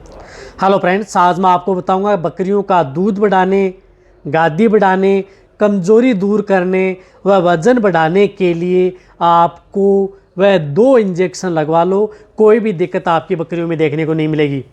Hello friends, आज मैं आपको बताऊंगा बकरियों का दूध बढ़ाने, गादी बढ़ाने, कमज़ोरी दूर करने व वज़न बढ़ाने के लिए आपको वह 2 इंजेक्शन लगवा लो, कोई भी दिक्कत आपकी बकरियों में देखने को नहीं मिलेगी।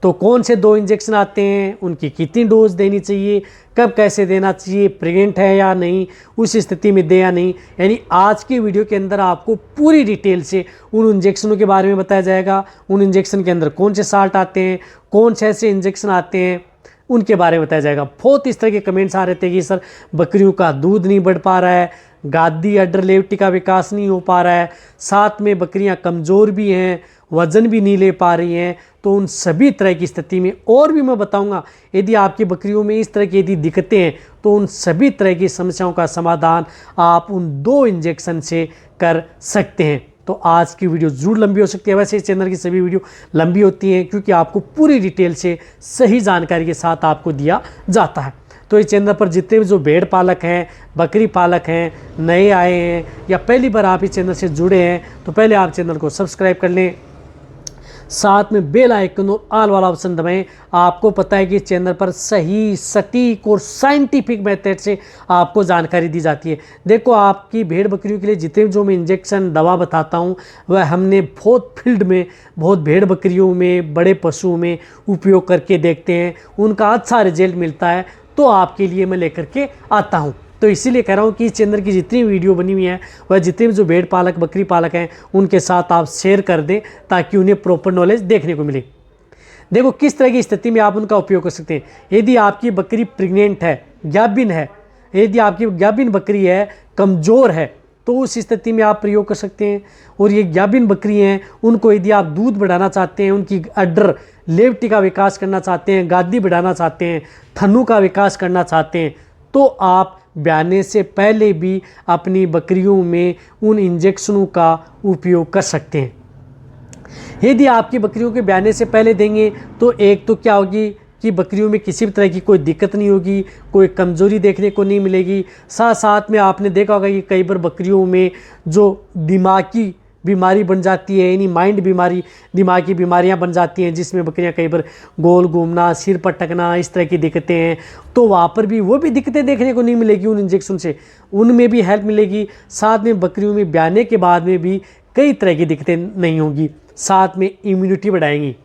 तो कौन से 2 इंजेक्शन आते हैं, उनकी कितनी डोज देनी चाहिए, कब कैसे देना चाहिए, प्रेग्नेंट है या नहीं, उस स्थिति में दे या नहीं, यानी आज की वीडियो के अंदर आपको पूरी डिटेल से उन इंजेक्शनों के बारे में बताया जाएगा। उन इंजेक्शन के अंदर कौन से साल्ट आते हैं, कौन से ऐसे इंजेक्शन आते हैं, उनके बारे में बताया जाएगा। बहुत इस तरह के कमेंट्स आ रहे थे कि सर बकरियों का दूध नहीं बढ़ पा रहा है, गादी अडर लेवटी का विकास नहीं हो पा रहा है, साथ में बकरियां कमज़ोर भी हैं, वज़न भी नहीं ले पा रही हैं। तो उन सभी तरह की स्थिति में और भी मैं बताऊंगा, यदि आपकी बकरियों में इस तरह की यदि दिक्कतें हैं तो उन सभी तरह की समस्याओं का समाधान आप उन 2 इंजेक्शन से कर सकते हैं। तो आज की वीडियो ज़रूर लंबी हो सकती है। वैसे इस चैनल की सभी वीडियो लंबी होती हैं क्योंकि आपको पूरी डिटेल से सही जानकारी के साथ आपको दिया जाता है। तो इस चैनल पर जितने भी जो भेड़ पालक हैं, बकरी पालक हैं, नए आए हैं या पहली बार आप इस चैनल से जुड़े हैं तो पहले आप चैनल को सब्सक्राइब कर लें, साथ में बेल आइकन और ऑल वाला ऑप्शन दबाएं। आपको पता है कि इस चैनल पर सही, सटीक और साइंटिफिक मेथड से आपको जानकारी दी जाती है। देखो, आपकी भेड़ बकरियों के लिए जितने जो मैं इंजेक्शन दवा बताता हूं वह हमने बहुत फील्ड में, बहुत भेड़ बकरियों में, बड़े पशुओं में उपयोग करके देखते हैं, उनका अच्छा रिजल्ट मिलता है, तो आपके लिए मैं लेकर के आता हूँ। तो इसीलिए कह रहा हूँ कि इस चैनल की जितनी वीडियो बनी हुई है वह जितने भी जो भेड़ पालक, बकरी पालक हैं उनके साथ आप शेयर कर दें ताकि उन्हें प्रॉपर नॉलेज देखने को मिले। देखो, किस तरह की स्थिति में आप उनका उपयोग कर सकते हैं। यदि आपकी बकरी प्रेग्नेंट है, गाभिन है, यदि आपकी गाभिन बकरी है, कमज़ोर है, तो उस स्थिति में आप प्रयोग कर सकते हैं। और ये गाभिन बकरी हैं, उनको यदि आप दूध बढ़ाना चाहते हैं, उनकी अडर लेवटी का विकास करना चाहते हैं, गादी बढ़ाना चाहते हैं, थन्नू का विकास करना चाहते हैं, तो आप ब्याने से पहले भी अपनी बकरियों में उन इंजेक्शनों का उपयोग कर सकते हैं। यदि आपकी बकरियों के ब्याने से पहले देंगे तो एक तो क्या होगी कि बकरियों में किसी भी तरह की कोई दिक्कत नहीं होगी, कोई कमज़ोरी देखने को नहीं मिलेगी। साथ साथ में आपने देखा होगा कि कई बार बकरियों में जो दिमागी बीमारी बन जाती है, यानी माइंड बीमारी, दिमागी बीमारियां बन जाती हैं, जिसमें बकरियां कई बार गोल घूमना, सिर पटकना, इस तरह की दिक्कतें हैं, तो वहाँ पर भी वो भी दिक्कतें देखने को नहीं मिलेगी उन इंजेक्शन से, उनमें भी हेल्प मिलेगी। साथ में बकरियों में ब्याने के बाद में भी कई तरह की दिक्कतें नहीं होंगी, साथ में इम्यूनिटी बढ़ाएंगी।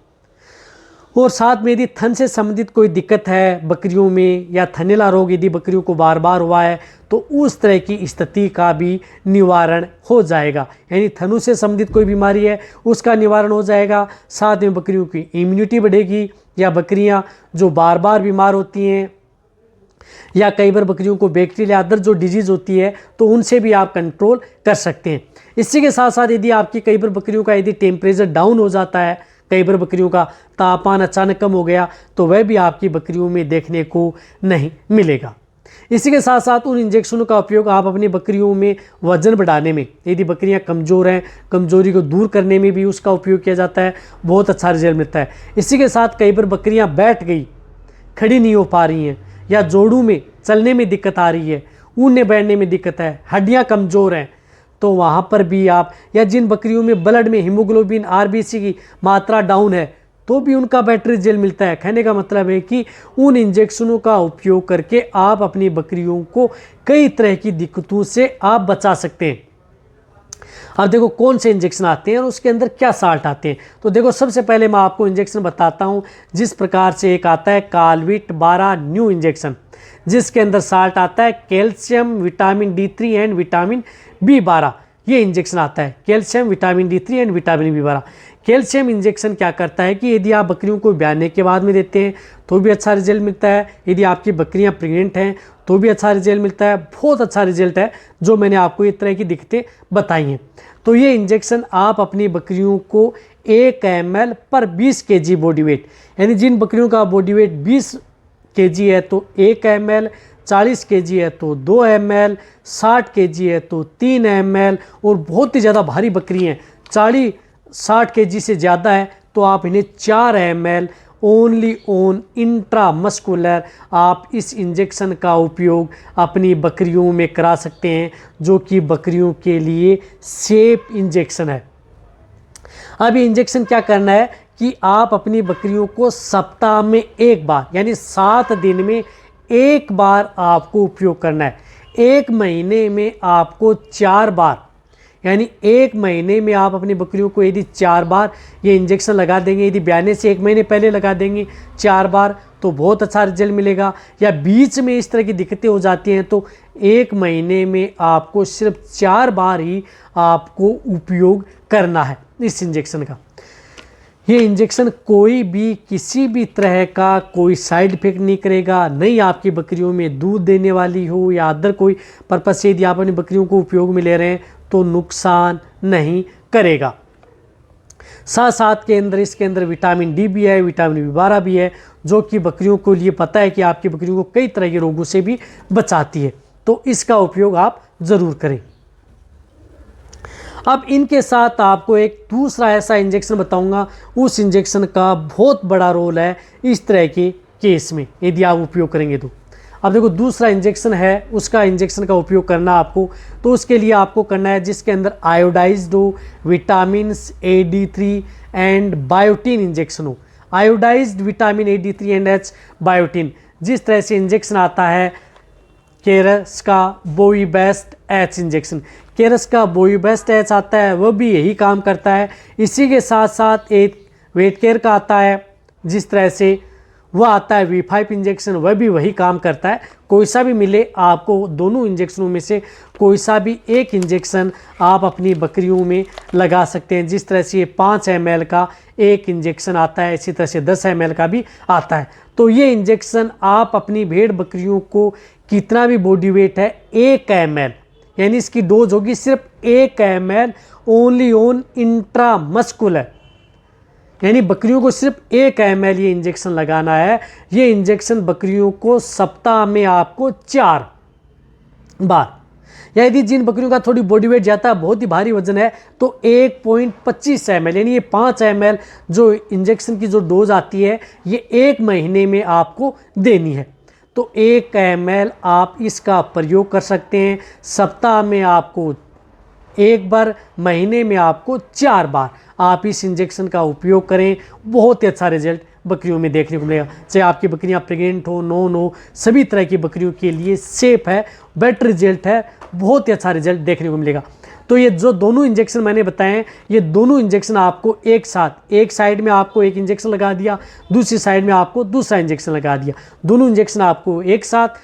और साथ में यदि थन से संबंधित कोई दिक्कत है बकरियों में, या थनैला रोग यदि बकरियों को बार बार हुआ है, तो उस तरह की स्थिति का भी निवारण हो जाएगा। यानी थनों से संबंधित कोई बीमारी है उसका निवारण हो जाएगा। साथ में बकरियों की इम्यूनिटी बढ़ेगी, या बकरियां जो बार बार बीमार होती हैं, या कई बार बकरियों को बैक्टीरिया अदर जो डिजीज़ होती है तो उनसे भी आप कंट्रोल कर सकते हैं। इसी के साथ साथ यदि आपकी कई बार बकरियों का यदि टेम्परेचर डाउन हो जाता है, कई बार बकरियों का तापमान अचानक कम हो गया, तो वह भी आपकी बकरियों में देखने को नहीं मिलेगा। इसी के साथ साथ उन इंजेक्शनों का उपयोग आप अपनी बकरियों में वजन बढ़ाने में, यदि बकरियां कमज़ोर हैं, कमज़ोरी को दूर करने में भी उसका उपयोग किया जाता है, बहुत अच्छा रिजल्ट मिलता है। इसी के साथ कई बार बकरियां बैठ गई, खड़ी नहीं हो पा रही हैं, या जोड़ों में चलने में दिक्कत आ रही है, ऊँने बैठने में दिक्कत है, हड्डियाँ कमज़ोर हैं, तो वहाँ पर भी आप, या जिन बकरियों में ब्लड में हीमोग्लोबिन आरबीसी की मात्रा डाउन है तो भी उनका बैटरी जेल मिलता है। कहने का मतलब है कि उन इंजेक्शनों का उपयोग करके आप अपनी बकरियों को कई तरह की दिक्कतों से आप बचा सकते हैं। अब देखो कौन से इंजेक्शन आते हैं और उसके अंदर क्या साल्ट आते हैं। तो देखो, सबसे पहले मैं आपको इंजेक्शन बताता हूँ। जिस प्रकार से एक आता है कालविट 12 न्यू इंजेक्शन, जिसके अंदर साल्ट आता है calcium, vitamin D3 and vitamin B12। ये इंजेक्शन आता है calcium, vitamin D3 and vitamin B12। Calcium injection क्या करता है कि यदि आप बकरियों को ब्याने के बाद में देते हैं तो भी अच्छा रिजल्ट मिलता है, यदि आपकी बकरियां प्रेग्नेंट हैं तो भी अच्छा रिजल्ट मिलता है। बहुत अच्छा रिजल्ट है जो मैंने आपको इस तरह की दिक्कतें बताई हैं। तो ये इंजेक्शन आप अपनी बकरियों को 1 ml पर 20 kg बॉडी वेट, यानी जिन बकरियों का बॉडी वेट 20 kg है तो 1 ml, 40 kg है तो 2 ml, 60 kg है तो 3 ml, और बहुत ही ज़्यादा भारी बकरी हैं 40-60 kg से ज़्यादा है तो आप इन्हें 4 ml ओनली ऑन इंट्रामस्कुलर आप इस इंजेक्शन का उपयोग अपनी बकरियों में करा सकते हैं, जो कि बकरियों के लिए सेफ इंजेक्शन है। अब ये इंजेक्शन क्या करना है कि आप अपनी बकरियों को सप्ताह में एक बार यानी 7 दिन में एक बार आपको उपयोग करना है। 1 महीने में आपको 4 बार यानी 1 महीने में आप अपनी बकरियों को यदि 4 बार ये इंजेक्शन लगा देंगे, यदि ब्याने से 1 महीने पहले लगा देंगे 4 बार तो बहुत अच्छा रिजल्ट मिलेगा। या बीच में इस तरह की दिक्कतें हो जाती हैं तो 1 महीने में आपको सिर्फ 4 बार ही आपको उपयोग करना है इस इंजेक्शन का। ये इंजेक्शन कोई भी किसी भी तरह का कोई साइड इफेक्ट नहीं करेगा, नहीं आपकी बकरियों में दूध देने वाली हो या अदर कोई पर्पज से यदि आप अपनी बकरियों को उपयोग में ले रहे हैं तो नुकसान नहीं करेगा। साथ साथ के अंदर इसके अंदर विटामिन डी भी है, विटामिन B12 भी है, जो कि बकरियों को लिए पता है कि आपकी बकरियों को कई तरह के रोगों से भी बचाती है, तो इसका उपयोग आप ज़रूर करें। अब इनके साथ आपको एक दूसरा ऐसा इंजेक्शन बताऊंगा, उस इंजेक्शन का बहुत बड़ा रोल है इस तरह के केस में यदि आप उपयोग करेंगे तो। अब देखो दूसरा इंजेक्शन है, उसका इंजेक्शन का उपयोग करना आपको, तो उसके लिए आपको करना है जिसके अंदर आयोडाइज्ड हो, vitamin AD3 and biotin injection हो। Iodized vitamin AD3 and H biotin, जिस तरह से इंजेक्शन आता है केरस का बोईबेस्ट H इंजेक्शन, केरस का बोईबेस्ट H आता है, वह भी यही काम करता है। इसी के साथ साथ एक वेट केयर का आता है, जिस तरह से वह आता है V5 इंजेक्शन, वह भी वही काम करता है। कोई सा भी मिले आपको, दोनों इंजेक्शनों में से कोई सा भी एक इंजेक्शन आप अपनी बकरियों में लगा सकते हैं। जिस तरह से ये 5 ml का एक इंजेक्शन आता है, इसी तरह से 10 ml का भी आता है। तो ये इंजेक्शन आप अपनी भेड़ बकरियों को कितना भी बॉडी वेट है 1 ml यानी इसकी डोज होगी सिर्फ 1 ml ओनली ऑन इंट्रामस्कुलर, यानी बकरियों को सिर्फ 1 ml ये इंजेक्शन लगाना है। ये इंजेक्शन बकरियों को सप्ताह में आपको 4 बार, या यदि जिन बकरियों का थोड़ी बॉडी वेट जाता है, बहुत ही भारी वजन है, तो 1.25 ml यानी ये 5 ml जो इंजेक्शन की जो डोज आती है ये 1 महीने में आपको देनी है। तो 1 ml आप इसका प्रयोग कर सकते हैं। सप्ताह में आपको 1 बार, महीने में आपको 4 बार आप इस इंजेक्शन का उपयोग करें। बहुत ही अच्छा रिजल्ट बकरियों में देखने को मिलेगा। चाहे आपकी बकरियां प्रेग्नेंट हो, नॉन हो, सभी तरह की बकरियों के लिए सेफ है, बेटर रिजल्ट है, बहुत ही अच्छा रिजल्ट देखने को मिलेगा। तो ये जो दोनों इंजेक्शन मैंने बताए हैं, ये दोनों इंजेक्शन आपको एक साथ, एक साइड में आपको एक इंजेक्शन लगा दिया, दूसरी साइड में आपको दूसरा इंजेक्शन लगा दिया। दोनों इंजेक्शन आपको एक साथ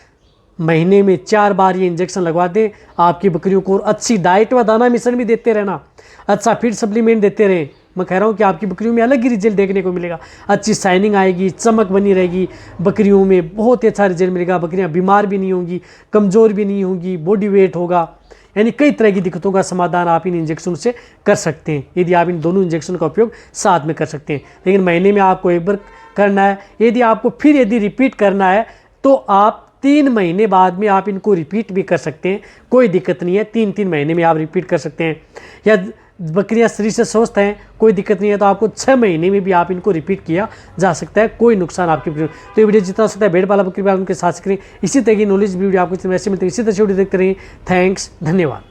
महीने में 4 बार ये इंजेक्शन लगवा दें। आपकी बकरियों को अच्छी डाइट व दाना मिश्रण भी देते रहना, अच्छा फीड सप्लीमेंट देते रहें। मैं कह रहा हूँ कि आपकी बकरियों में अलग ही रिजल्ट देखने को मिलेगा। अच्छी शाइनिंग आएगी, चमक बनी रहेगी बकरियों में, बहुत ही अच्छा रिजल्ट मिलेगा। बकरियाँ बीमार भी नहीं होंगी, कमज़ोर भी नहीं होंगी, बॉडी वेट होगा, यानी कई तरह की दिक्कतों का समाधान आप इन इंजेक्शन से कर सकते हैं यदि आप इन दोनों इंजेक्शन का उपयोग साथ में कर सकते हैं। लेकिन महीने में आपको 1 बार करना है। यदि आपको फिर यदि रिपीट करना है तो आप 3 महीने बाद में आप इनको रिपीट भी कर सकते हैं, कोई दिक्कत नहीं है। 3-3 महीने में आप रिपीट कर सकते हैं। या बकरियां शरीर से स्वस्थ हैं, कोई दिक्कत नहीं है, तो आपको 6 महीने में भी आप इनको रिपीट किया जा सकता है, कोई नुकसान आपकी बकरी। तो ये वीडियो जितना हो सकता है भेड़ पाला बकरी पालन के साथ करें। इसी तरह की नॉलेज वीडियो आपको ऐसे मिलते हैं। इसी तरह से वीडियो देखते रहिए। थैंक्स, धन्यवाद।